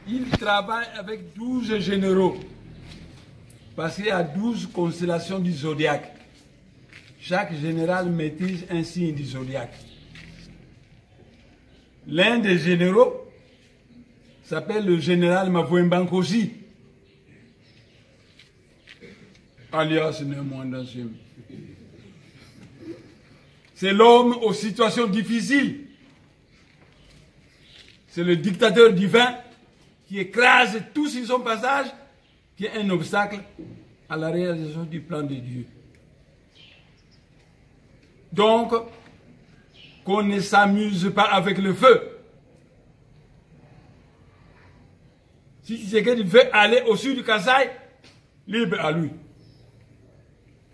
Il travaille avec 12 généraux. Parce qu'il y a 12 constellations du zodiaque. Chaque général maîtrise un signe du zodiaque. L'un des généraux s'appelle le général Mavoimbankosi, alias Nemwandasim. C'est l'homme aux situations difficiles. C'est le dictateur divin qui écrase tout sur son passage, qui est un obstacle à la réalisation du plan de Dieu. Donc, qu'on ne s'amuse pas avec le feu. Si Tshisekedi veut aller au sud du Kasaï, libre à lui.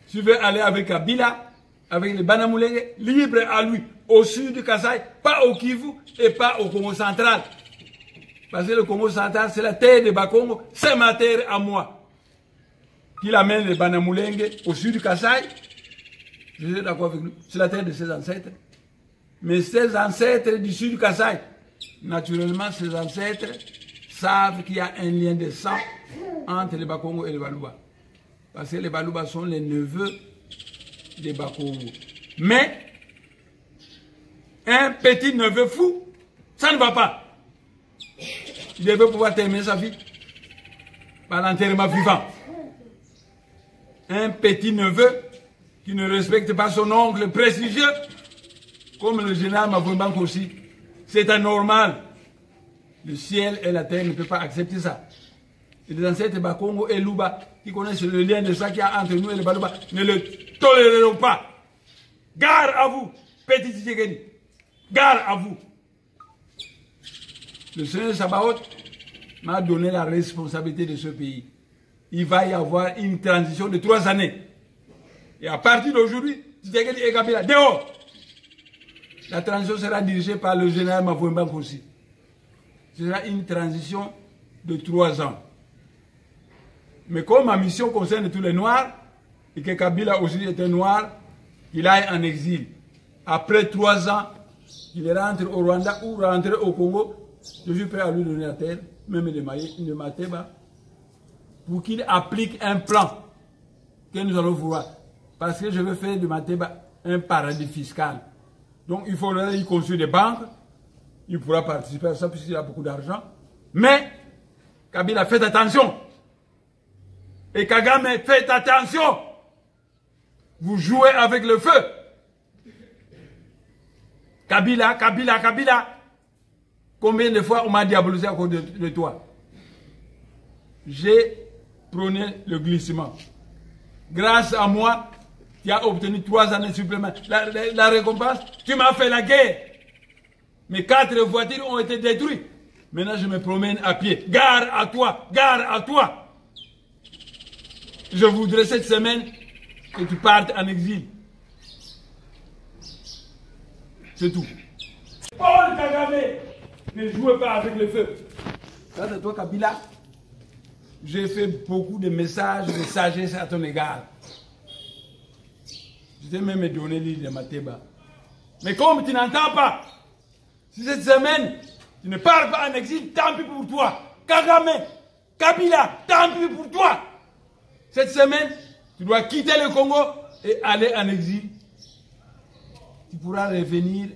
S'il veut aller avec Kabila, avec les Banyamulenge, libre à lui. Au sud du Kasaï, pas au Kivu et pas au Congo central. Parce que le Congo central, c'est la terre de Bakongo, c'est ma terre à moi. Qu'il amène les Banyamulenge au sud du Kasaï, je suis d'accord avec lui, c'est la terre de ses ancêtres. Mais ses ancêtres du sud du Kasaï, naturellement, ses ancêtres savent qu'il y a un lien de sang entre les Bakongo et les Baluba. Parce que les Baluba sont les neveux des Bakongo. Mais, un petit neveu fou, ça ne va pas. Il devait pouvoir terminer sa vie par l'enterrement vivant. Un petit neveu qui ne respecte pas son oncle prestigieux, comme le général Mavoimbanko aussi, c'est anormal. Le ciel et la terre ne peuvent pas accepter ça. Et les ancêtres Bakongo et Luba, qui connaissent le lien de ça qu'il y a entre nous et les Baluba, ne le toléreront pas. Gare à vous, petit Tshisekedi. Gare à vous. Le Seigneur Sabaoth m'a donné la responsabilité de ce pays. Il va y avoir une transition de 3 années. Et à partir d'aujourd'hui, Tshisekedi et Kabila, dehors. La transition sera dirigée par le général Mavoimbanko aussi. Ce sera une transition de 3 ans. Mais comme ma mission concerne tous les Noirs, et que Kabila aussi était noir, il aille en exil. Après 3 ans, il rentre au Rwanda ou rentre au Congo. Je suis prêt à lui donner la terre, même de Mateba, pour qu'il applique un plan que nous allons voir. Parce que je veux faire de Mateba un paradis fiscal. Donc il faudra y construire des banques. Il pourra participer à ça puisqu'il a beaucoup d'argent. Mais, Kabila, faites attention. Et Kagame, faites attention. Vous jouez avec le feu. Kabila, Kabila, Kabila. Combien de fois on m'a diabolisé à cause de toi? J'ai prôné le glissement. Grâce à moi, tu as obtenu 3 années supplémentaires. La récompense, tu m'as fait la guerre. Mes 4 voitures ont été détruites. Maintenant, je me promène à pied. Gare à toi, gare à toi. Je voudrais cette semaine que tu partes en exil. C'est tout. Paul Kagame, ne jouez pas avec le feu. Quant à toi, Kabila, j'ai fait beaucoup de messages de sagesse à ton égard. Je t'ai même donné l'île de Mateba. Mais comme tu n'entends pas, si cette semaine, tu ne pars pas en exil, tant pis pour toi. Kagame, Kabila, tant pis pour toi. Cette semaine, tu dois quitter le Congo et aller en exil. Tu pourras revenir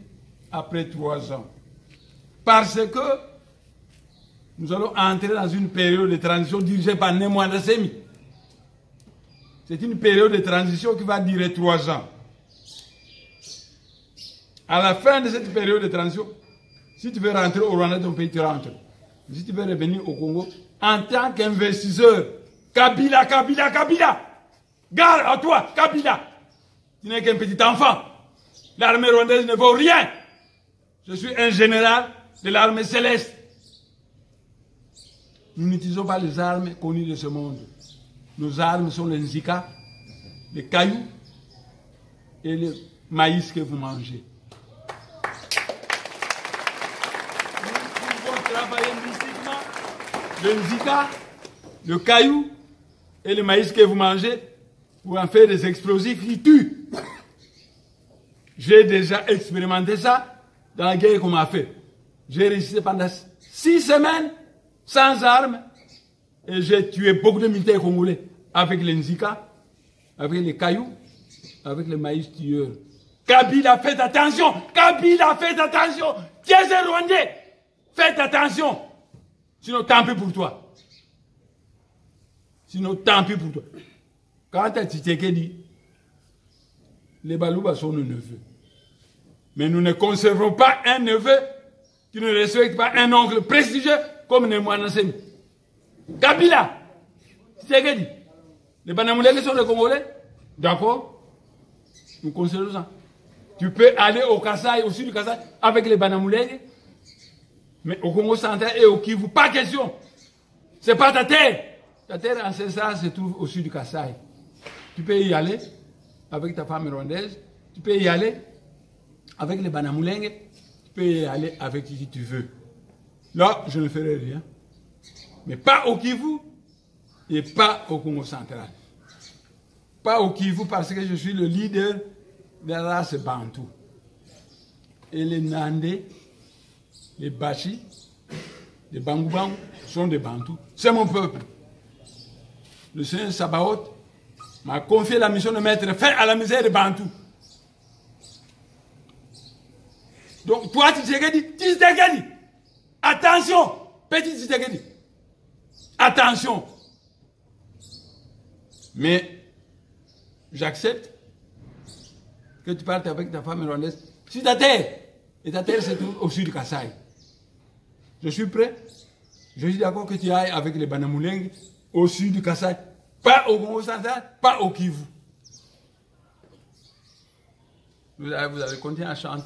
après 3 ans. Parce que nous allons entrer dans une période de transition dirigée par Nemwanda-Semi. C'est une période de transition qui va durer 3 ans. À la fin de cette période de transition, si tu veux rentrer au Rwanda, ton pays, tu rentres. Si tu veux revenir au Congo, en tant qu'investisseur, Kabila, Kabila, Kabila, gare à toi, Kabila. Tu n'es qu'un petit enfant. L'armée rwandaise ne vaut rien. Je suis un général de l'armée céleste. Nous n'utilisons pas les armes connues de ce monde. Nos armes sont les nzika, les cailloux et le maïs que vous mangez. Nous pouvons travailler mystiquement le nzika, le caillou et le maïs que vous mangez pour en faire des explosifs qui tuent. J'ai déjà expérimenté ça dans la guerre qu'on m'a fait. J'ai résisté pendant 6 semaines sans armes, et j'ai tué beaucoup de militaires congolais avec les Nzika, avec les cailloux, avec les maïs tueurs. Kabila, faites attention! Kabila, faites attention! Tiens, c'est Rwandais! Faites attention! Sinon, tant pis pour toi. Sinon, tant pis pour toi. Quand tu as dit, les Balouba sont nos neveux. Mais nous ne conservons pas un neveu qui ne respecte pas un oncle prestigieux comme Nemwana Semi. Kabila! Tshisekedi. Les Banamoulés sont les Congolais. D'accord? Nous conservons ça. Tu peux aller au Kasaï, au sud du Kasaï, avec les Banamoulés. Mais au Congo central et au Kivu, pas question. C'est pas ta terre. Ta terre ancestrale se trouve au sud du Kasaï. Tu peux y aller avec ta femme rwandaise. Tu peux y aller avec les Banamoulés. Tu peux y aller avec qui tu veux. Là, je ne ferai rien. Mais pas au Kivu et pas au Congo central. Pas au Kivu parce que je suis le leader de la race Bantou. Et les Nandés, les Bachi, les Bangoubangu sont des Bantous. C'est mon peuple. Le Seigneur Sabaoth m'a confié la mission de mettre fin à la misère des Bantous. Donc toi, Tshisekedi, attention, petit Tshisekedi, attention. Mais j'accepte que tu partes avec ta femme rwandaise sur ta terre. Et ta terre se trouve au sud du Kasaï. Je suis prêt. Je suis d'accord que tu ailles avec les Banamouleng au sud du Kasaï. Pas au Congo central, pas au Kivu. Vous allez continuer à chanter.